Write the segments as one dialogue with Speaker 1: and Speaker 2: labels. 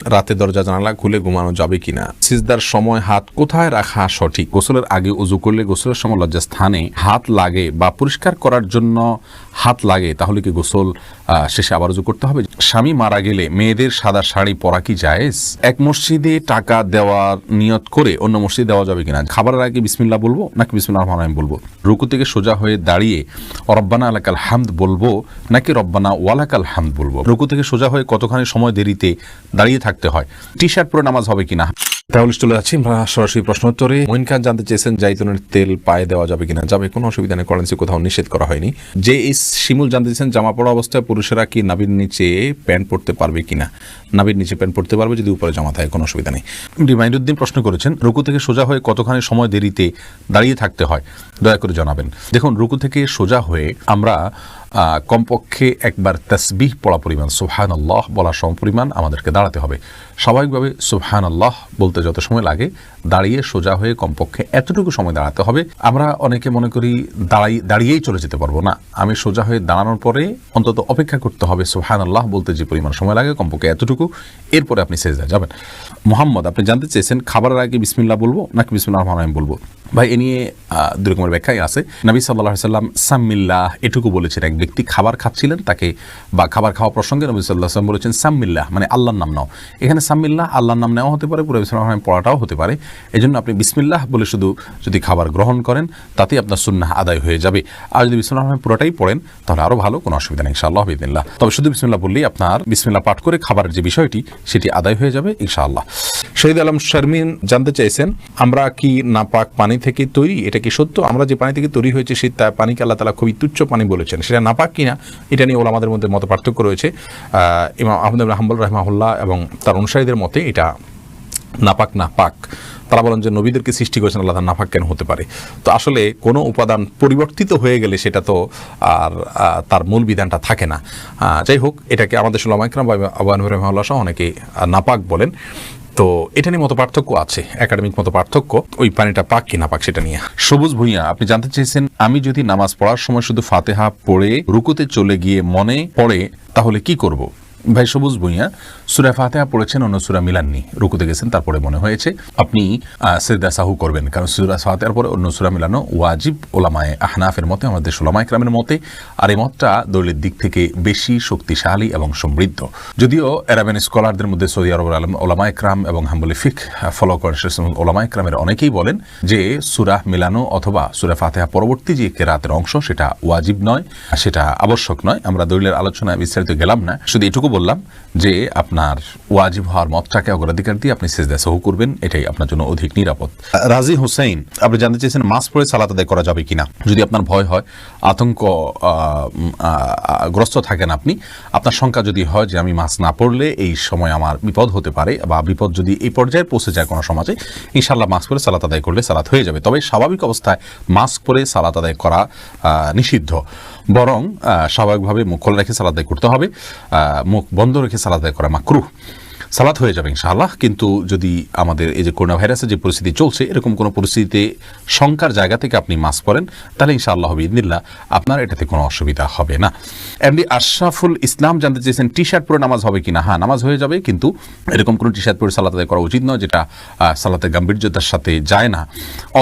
Speaker 1: রাতে দরজা জানালা খুলে ঘুমানো যাবে কিনা, সিজদার সময় হাত কোথায় রাখা সঠিক, গোসলের আগে উজু করলে গোসলের সময় লজ্জাস্থানে হাত লাগে বা পরিষ্কার করার জন্য হাত লাগে, তাহলে কি গোসল শেষে আবার উজু করতে হবে? স্বামী মারা গেলে মেয়েদের সাদা শাড়ি পরা কি জায়েজ? এক মসজিদে টাকা দেওয়ার নিয়ত করে অন্য মসজিদে দেওয়া যাবে কিনা, খাবারের আগে বিসমিল্লাহ বলবো নাকি বিসমিল্লাহির রহমানির রহিম বলবো, রুকু থেকে সোজা হয়ে দাঁড়িয়ে রব্বানা লাকাল হামদ বলবো নাকি রব্বানা ওয়ালাকাল হামদ বলবো, রুকু থেকে সোজা হয়ে কতখানি সময় দেরিতে দাঁড়িয়ে থাকতে হয়, টি শার্ট পরে নামাজ হবে কিনা। তাহলে চলে যাচ্ছি আমরা সরাসরি প্রশ্ন উত্তরে। মঈন খান জানতে চেয়েছেন জাইতুনের তেল পায়ে দেওয়া যাবে কিনা, যাবে, কোনো অসুবিধা নেই, করেন্সি কোথাও নিষেধ করা হয়নি। যে এই শিমুল জানতে চেয়েছেন জামা পড়া অবস্থায় পুরুষেরা কি নাভির নিচে প্যান্ট পরতে পারবে কিনা, নাভির নিচে প্যান্ট পরতে পারবে যদি উপরে জামা থাকে, কোনো অসুবিধা নেই। রিমাইন্ডুদ্দিন প্রশ্ন করেছেন রুকু থেকে সোজা হয়ে কতখানি সময় দেরিতে দাঁড়িয়ে থাকতে হয়, দয়া করে জানাবেন। দেখুন, রুকু থেকে সোজা হয়ে আমরা কমপক্ষে একবার তাসবিহ পড়া পরিমাণ সুবহানাল্লাহ বলার সম পরিমাণ আমাদেরকে দাঁড়াতে হবে। স্বাভাবিকভাবে সুবহানাল্লাহ বলতে যত সময় লাগে, দাঁড়িয়ে সোজা হয়ে কমপক্ষে এতটুকু সময় দাঁড়াতে হবে। আমরা অনেকে মনে করি দাঁড়িয়েই চলে যেতে পারবো না, আমি সোজা হয়ে দাঁড়ানোর পরে অন্তত অপেক্ষা করতে হবে সুবহানাল্লাহ বলতে যে পরিমাণ সময় লাগে কমপক্ষে এতটুকু, এরপরে আপনি সেজদায় যাবেন। মোহাম্মদ আপনি জানতে চেয়েছেন খাবারের আগে বিসমিল্লাহ বলবো নাকি বিসমিল্লাহির রহমানির রহিম বলবো। ভাই, এ নিয়ে দুই রকমের ব্যাখ্যাই আছে। নবী সাল্লাল্লাহু আলাইহি সাল্লাম সাম্মিল্লাহ এটুকু বলেছেন। এক ব্যক্তি খাবার খাচ্ছিলেন, তাকে বা খাবার খাওয়া প্রসঙ্গে নবী সাল্লাল্লাহু আলাইহি সাল্লাম বলেছেন সাম্মিল্লাহ মানে আল্লাহর নাম নাও। এখানে সাম্মিল্লাহ আল্লাহর নাম নেওয়া হতে পারে, পুরো বিসমিল্লাহির পড়াটাও হতে পারে। এজন্য আপনি বিসমিল্লাহ বলে শুধু যদি খাবার গ্রহণ করেন তাতেই আপনার সুন্নাহ আদায় হয়ে যাবে। আর যদি বিসমিল্লাহির পুরোটাই পড়েন তাহলে আরও ভালো, কোনো অসুবিধা নেই ইনশাআল্লাহ বিইذনিল্লাহ। তবে শুধু বিসমিল্লাহ বললেই আপনার বিসমিল্লাহ পাঠ করে খাবারের যে বিষয়টি সেটি আদায় হয়ে যাবে ইনশাআল্লাহ। শহীদ আলম শারমিন জানতে চাইছেন আমরা কি নাপাক পানি থেকে তৈরি, এটা কি সত্য? আমরা যে পানি থেকে তৈরি হয়েছে সেই পানিকে আল্লাহ তাআলা খুবই তুচ্ছ পানি বলেছেন, সেটা নাপাক কিনা এটা নিয়ে ওলামাদের মধ্যে মত পার্থক্য রয়েছে। ইমাম আহমদ ইবনে হাম্বল রাহিমাহুল্লাহ এবং তার অনুসারীদের মতে এটা নাপাক না পাক। তারা বলেন যে নবীদেরকে সৃষ্টি করেছেন আল্লাহ, নাপাক কেন হতে পারে? তো আসলে কোনো উপাদান পরিবর্তিত হয়ে গেলে সেটা তো আর তার মূল বিধানটা থাকে না। যাই হোক, এটাকে আমাদের উলামায়ে কেরাম বা আবু হানিফা রাহিমাহুল্লাহ সহ অনেকে নাপাক বলেন। তো এটা নিয়ে মত পার্থক্য আছে, একাডেমিক মত পার্থক্য, ওই পানিটা পাক কি না পাক সেটা নিয়ে। সবুজ ভুঁইয়া আপনি জানতে চেয়েছেন আমি যদি নামাজ পড়ার সময় শুধু ফাতিহা পড়ে রুকুতে চলে গিয়ে মনে পড়ে তাহলে কি করব? ভাই সবুজ ভুঁইয়া, সূরা ফাতিহা পড়েছেন, অন্য সূরা মিলাননি, রুকুতে গেছেন, তারপরে মনে হয়েছে আপনি সিজদা সাহু করবেন, কারণ সূরা ফাতিহার পরে অন্য সূরা মিলানো ওয়াজিব ওলামায়ে আহনাফের মতে, আমাদের উলামায়ে কেরামের মতে। আর এই মতটা দলিলের দিক থেকে বেশি শক্তিশালী এবং সমৃদ্ধ। যদিও আরাবিয়ান স্কলারদের মধ্যে সৌদি আরবের ওলামায়ে কেরাম এবং হাম্বলি ফিক ফলো করেন ওলামায়ে কেরামের অনেকেই বলেন যে সূরা মিলানো অথবা সূরা ফাতিহা পরবর্তী যে কেরাতের অংশ সেটা ওয়াজিব নয়, সেটা আবশ্যক নয়। আমরা দলিলের আলোচনায় বিস্তারিত গেলাম না, শুধু এটুকু বললাম যে আপনার ওয়াজিব হওয়ার মতটাকে অগ্রাধিকার দিয়ে আপনি সিজদা সাহু করবেন, এটাই আপনার জন্য অধিক নিরাপদ। রাজি হোসেন আপনি জানতে চেয়েছেন মাস্ক পরে সালাত আদায় করা যাবে কিনা। যদি আপনার ভয় হয়, আতঙ্ক গ্রস্ত থাকেন আপনি, আপনার শঙ্কা যদি হয় যে আমি মাস্ক না পরলে এই সময় আমার বিপদ হতে পারে, বা বিপদ যদি এই পর্যায়ে পৌঁছে যায় কোনো সমাজে, ইনশাআল্লাহ মাস্ক পরে সালাত আদায় করলে সালাত হয়ে যাবে। তবে স্বাভাবিক অবস্থায় মাস্ক পরে সালাত আদায় করা নিষিদ্ধ, বরং স্বাভাবিকভাবে মুখ খোলা রেখে সালাত আদায় করতে হবে, মুখ বন্ধ রেখে সালাত আদায় করা মাকরুহ। সালাত হয়ে যাবে ইনশাআল্লাহ। কিন্তু যদি আমাদের এই যে করোনা ভাইরাসের যে পরিস্থিতি চলছে, এরকম কোনো পরিস্থিতিতে শঙ্কার জায়গা থেকে আপনি মাস্ক পরেন, তাহলে ইনশাআল্লাহ বিইذনিল্লাহ আপনার এটাতে কোনো অসুবিধা হবে না। এমডি আশরাফুল ইসলাম জানতে চেয়েছেন টি শার্ট পরে নামাজ হবে কিনা। হ্যাঁ, নামাজ হয়ে যাবে, কিন্তু এরকম কোনো টি শার্ট পরে সালাত আদায় করা উচিত নয় যেটা সালাতের গাম্ভীর্যতার সাথে যায় না,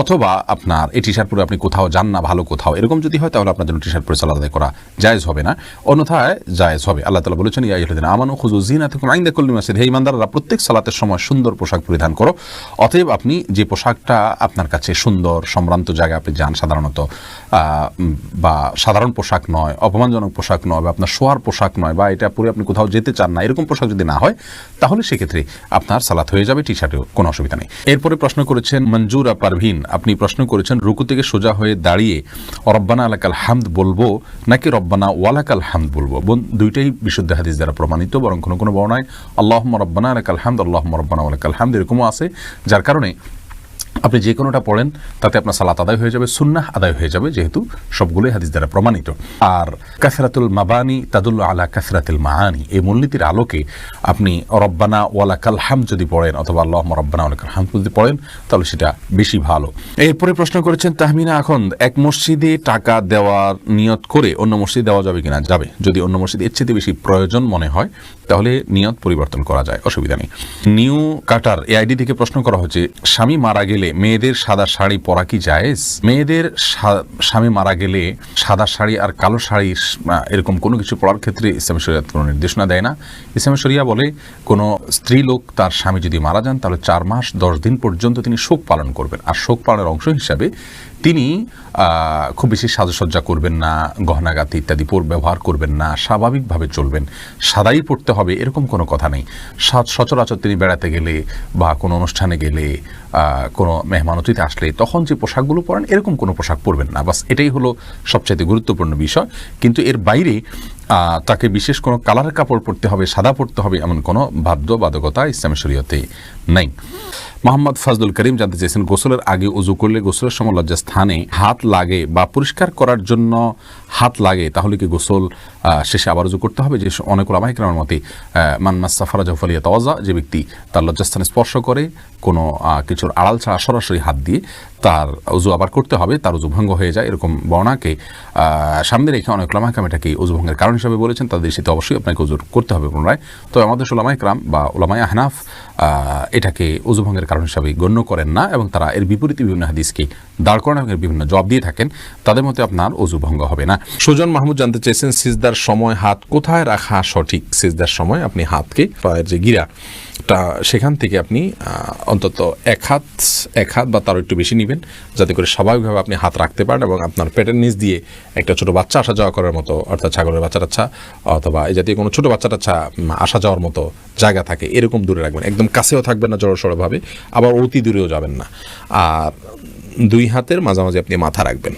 Speaker 1: অথবা আপনার এই টি শার্ট পরে আপনি কোথাও যান না ভালো কোথাও, এরকম যদি হয় তাহলে আপনার জন্য টি শার্ট পরে সালাত আদায় করা জায়েজ হবে না, অন্যথায় জায়েজ হবে। আল্লাহ তাআলা বলেছেন ইয়া আইয়ুহাল্লাযীনা আমানু খুযু যিনাতাকুম ইনদা কুল্লি মাসজিদ, হে ঈমানদাররা প্রত্যেক সালাতের সময় সুন্দর পোশাক পরিধান করো। অতএব আপনি যে পোশাকটা আপনার কাছে সুন্দর, সম্ভ্রান্ত জায়গায় আপনি যান সাধারণত, বা সাধারণ পোশাক নয়, অপমানজনক পোশাক নয়, বা আপনার শোয়ার পোশাক নয়, বা এটা পরে আপনি কোথাও যেতে চান না, এরকম পোশাক যদি না হয় তাহলে সেক্ষেত্রে আপনার সালাত হয়ে যাবে, টি শার্টেও কোনো অসুবিধা নেই। এরপরে প্রশ্ন করেছেন মঞ্জুরা পারভিন, আপনি প্রশ্ন করেছেন রুকু থেকে সোজা হয়ে দাঁড়িয়ে রব্বানা লাকাল হামদ বলবো নাকি রব্বানা ওয়ালাকাল হামদ বলবো। দুইটাই বিশুদ্ধ হাদিস দ্বারা প্রমাণিত, বরং কোনো কোনো বর্ণায় আল্লাহুম্মা রব্বানা লাকাল হামদ, আল্লাহুম্মা রব্বানা ওয়ালাকাল হামদ এরকমও আছে, যার কারণে আপনি যে কোনোটা পড়েন তাতে আপনার সালাত আদায় হয়ে যাবে, সুন্নাহ আদায় হয়ে যাবে, যেহেতু সবগুলোই হাদিস দ্বারা প্রমাণিত। আর কাসরাতুল মাবানি তাদুল্লু আলা কাসরাতিল মাআনি, এই মূলনীতির আলোকে আপনি রব্বানা ওয়ালাকাল হামদ যদি পড়েন অথবা আল্লাহুম্মা রব্বানা ওয়ালাকাল হামদ যদি পড়েন তাহলে সেটা বেশি ভালো। এরপরে প্রশ্ন করেছেন তাহমিনা আখন্দ, এক মসজিদে টাকা দেওয়ার নিয়ত করে অন্য মসজিদে দেওয়া যাবে কিনা? যাবে, যদি অন্য মসজিদে এর চেয়ে বেশি প্রয়োজন মনে হয় তাহলে নিয়ত পরিবর্তন করা যায়, অসুবিধা নেই। নিউ কাটার এআইডি থেকে প্রশ্ন করা হচ্ছে, স্বামী মারা গেলে মেয়েদের সাদা শাড়ি পরা কি জায়েজ? মেয়েদের স্বামী মারা গেলে সাদা শাড়ি আর কালো শাড়ি এরকম কোনো কিছু পরার ক্ষেত্রে ইসলামী শরিয়াত কোনো নির্দেশনা দেয় না। ইসলামী শরিয়া বলে কোনো স্ত্রী লোক তার স্বামী যদি মারা যান তাহলে 4 মাস 10 দিন পর্যন্ত তিনি শোক পালন করবেন, আর শোক পালনের অংশ হিসাবে তিনি খুব বেশি সাজসজ্জা করবেন না, গহনাগাতি ইত্যাদি ব্যবহার করবেন না, স্বাভাবিকভাবে চলবেন, সাদাই পড়তে হবে এরকম কোনো কথা নেই। সচরাচর তিনি বেড়াতে গেলে বা কোনো অনুষ্ঠানে গেলে, কোনো মেহমান অতিথি আসলে তখন যে পোশাকগুলো পরেন এরকম কোনো পোশাক পরবেন না, বাস এটাই হলো সবচাইতে গুরুত্বপূর্ণ বিষয়। কিন্তু এর বাইরে তাকে বিশেষ কোনো কালারের কাপড় পরতে হবে, সাদা পরতে হবে এমন কোনো বাধ্যবাধকতা ইসলামী শরীয়তে নেই। মোহাম্মদ ফাজলুল করিম জানতে চেয়েছেন, গোসলের আগে উযু করলে গোসলের সময় লজ্জাস্থানে হাত লাগে বা পরিষ্কার করার জন্য হাত লাগে তাহলে কি গোসল শেষে আবার উযু করতে হবে? যে অনেক উলামায়ে কেরামের মতে মান মাসসা ফারাজাহু ফালিয়াতাওয়াজ্জা, যে ব্যক্তি তার লজ্জাস্থানে স্পর্শ করে কোনো কিছুর আড়াল ছাড়া সরাসরি হাত দিয়ে তার উযু আবার করতে হবে, তার উযু ভঙ্গ হয়ে যায়, এরকম বর্ণনাকে সামনে রেখে অনেক উলামায়ে কেরাম এটাকে উযু ভঙ্গের কারণ হিসেবে বলেছেন। তাদের সাথে অবশ্যই আপনাকে উযু করতে হবে পুনরায়। তো আমাদের উলামায়ে কেরাম বা উলামায়ে আহনাফ এটাকে উযু ভঙ্গের কারণ হিসাবে গণ্য করেন না, এবং তারা এর বিপরীতে বিভিন্ন হাদিসকে দাঁড় করান এবং বিভিন্ন জবাব দিয়ে থাকেন। তাদের মতে আপনার উযু ভঙ্গ হবে না। সুজন মাহমুদ জানতে চেয়েছেন, সিজদার সময় হাত কোথায় রাখা সঠিক? সিজদার সময় আপনি হাতকে পায়ের যে গিরাটা সেখান থেকে আপনি অন্তত এক হাত বা তারও একটু বেশি নেবেন, যাতে করে স্বাভাবিকভাবে আপনি হাত রাখতে পারেন এবং আপনার পেটের নিচ দিয়ে একটা ছোট বাচ্চা আসা যাওয়া করার মতো, অর্থাৎ ছাগলের বাচ্চা টাচ্ছা অথবা এই জাতীয় কোনো ছোট বাচ্চা টাচ্ছা আসা যাওয়ার মতো জায়গা থাকে এরকম দূরে রাখবেন। একদম কাছেও থাকবেন না জড়সড়ভাবে, আবার অতি দূরেও যাবেন না। আর 2 হাতের মাঝামাঝি আপনি মাথা রাখবেন।